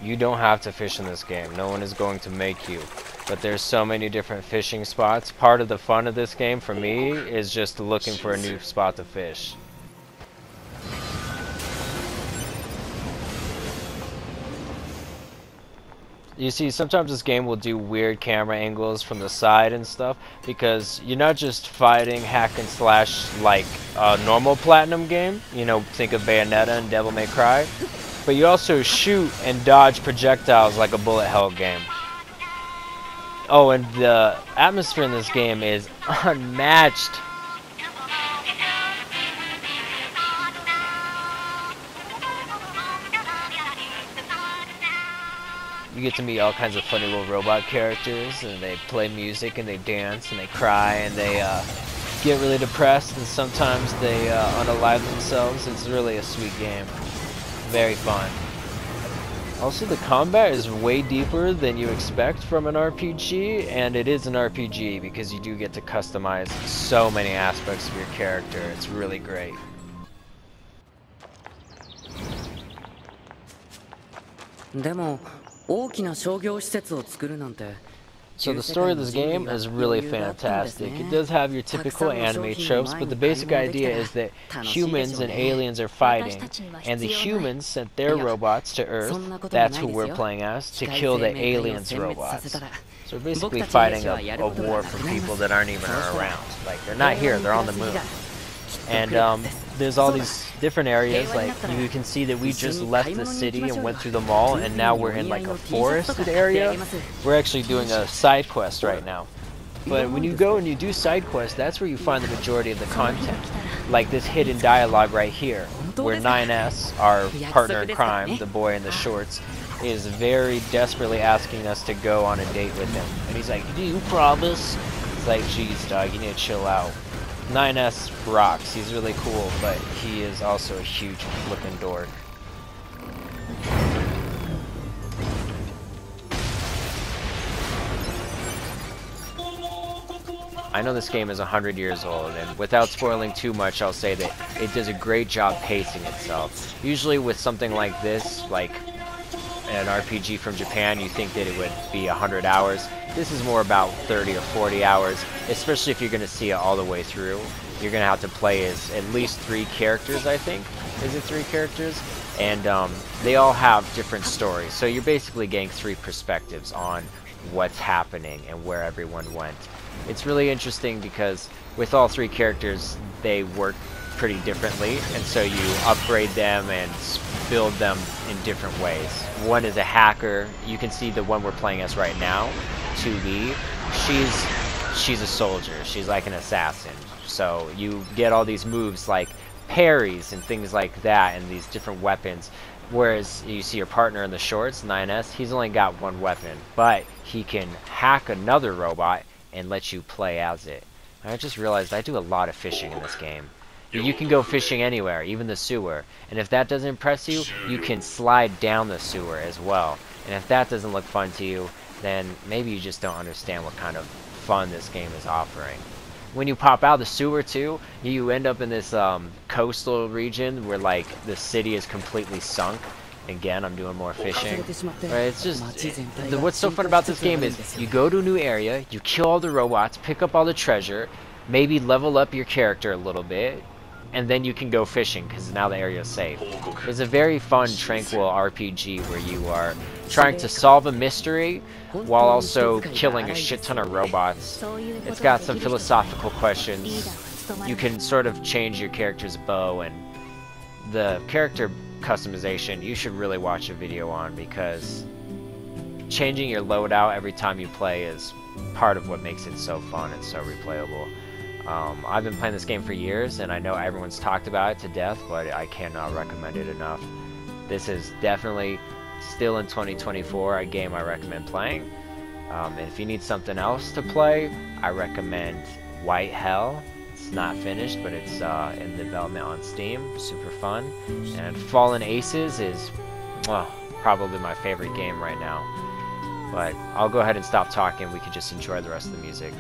You don't have to fish in this game. No one is going to make you. But there's so many different fishing spots. Part of the fun of this game for me is just looking for a new spot to fish. You see, sometimes this game will do weird camera angles from the side and stuff because you're not just fighting hack and slash like a normal Platinum game. You know, think of Bayonetta and Devil May Cry. But you also shoot and dodge projectiles like a bullet hell game. Oh, and the atmosphere in this game is unmatched. You get to meet all kinds of funny little robot characters, and they play music, and they dance, and they cry, and they get really depressed, and sometimes they unalive themselves. It's really a sweet game. Very fun. Also, the combat is way deeper than you expect from an RPG, and it is an RPG because you do get to customize so many aspects of your character. It's really great. So the story of this game is really fantastic. It does have your typical anime tropes, but the basic idea is that humans and aliens are fighting, and the humans sent their robots to Earth, that's who we're playing as, to kill the aliens' robots. So we're basically fighting a war for people that aren't even around. Like, they're not here, they're on the moon. And there's all these different areas. Like, you can see that we just left the city and went through the mall, and now we're in like a forested area. We're actually doing a side quest right now. But when you go and you do side quests, that's where you find the majority of the content. Like this hidden dialogue right here, where 9S, our partner in crime, the boy in the shorts, is very desperately asking us to go on a date with him. And he's like, "Do you promise?" It's like, "Geez, dog, you need to chill out." 9S rocks. He's really cool, but he is also a huge flippin' dork. I know this game is 100 years old, and without spoiling too much, I'll say that it does a great job pacing itself. Usually with something like this, like an RPG from Japan, you think that it would be 100 hours. This is more about 30 or 40 hours, especially if you're going to see it all the way through. You're going to have to play as at least 3 characters, I think. Is it 3 characters? And they all have different stories. So you're basically getting 3 perspectives on what's happening and where everyone went. It's really interesting because with all 3 characters, they work pretty differently, and so you upgrade them and build them in different ways. One is a hacker. You can see the one we're playing as right now, 2B. She's a soldier. She's like an assassin. So you get all these moves like parries and things like that, and these different weapons. Whereas you see your partner in the shorts, 9S, he's only got 1 weapon, but he can hack another robot and let you play as it. I just realized I do a lot of fishing in this game. You can go fishing anywhere, even the sewer. And if that doesn't impress you, you can slide down the sewer as well. And if that doesn't look fun to you, then maybe you just don't understand what kind of fun this game is offering. When you pop out of the sewer too, you end up in this coastal region where like the city is completely sunk. Again, I'm doing more fishing. Right, it's just what's so fun about this game is you go to a new area, you kill all the robots, pick up all the treasure, maybe level up your character a little bit, and then you can go fishing because now the area is safe. It's a very fun, tranquil RPG where you are trying to solve a mystery while also killing a shit ton of robots. It's got some philosophical questions. You can sort of change your character's bow, and the character customization you should really watch a video on, because changing your loadout every time you play is part of what makes it so fun and so replayable. I've been playing this game for years, and I know everyone's talked about it to death, but I cannot recommend it enough. This is definitely, still in 2024, a game I recommend playing. And if you need something else to play, I recommend White Hell. It's not finished, but it's in development on Steam. Super fun. And Fallen Aces is, well, probably my favorite game right now. But I'll go ahead and stop talking. We can just enjoy the rest of the music.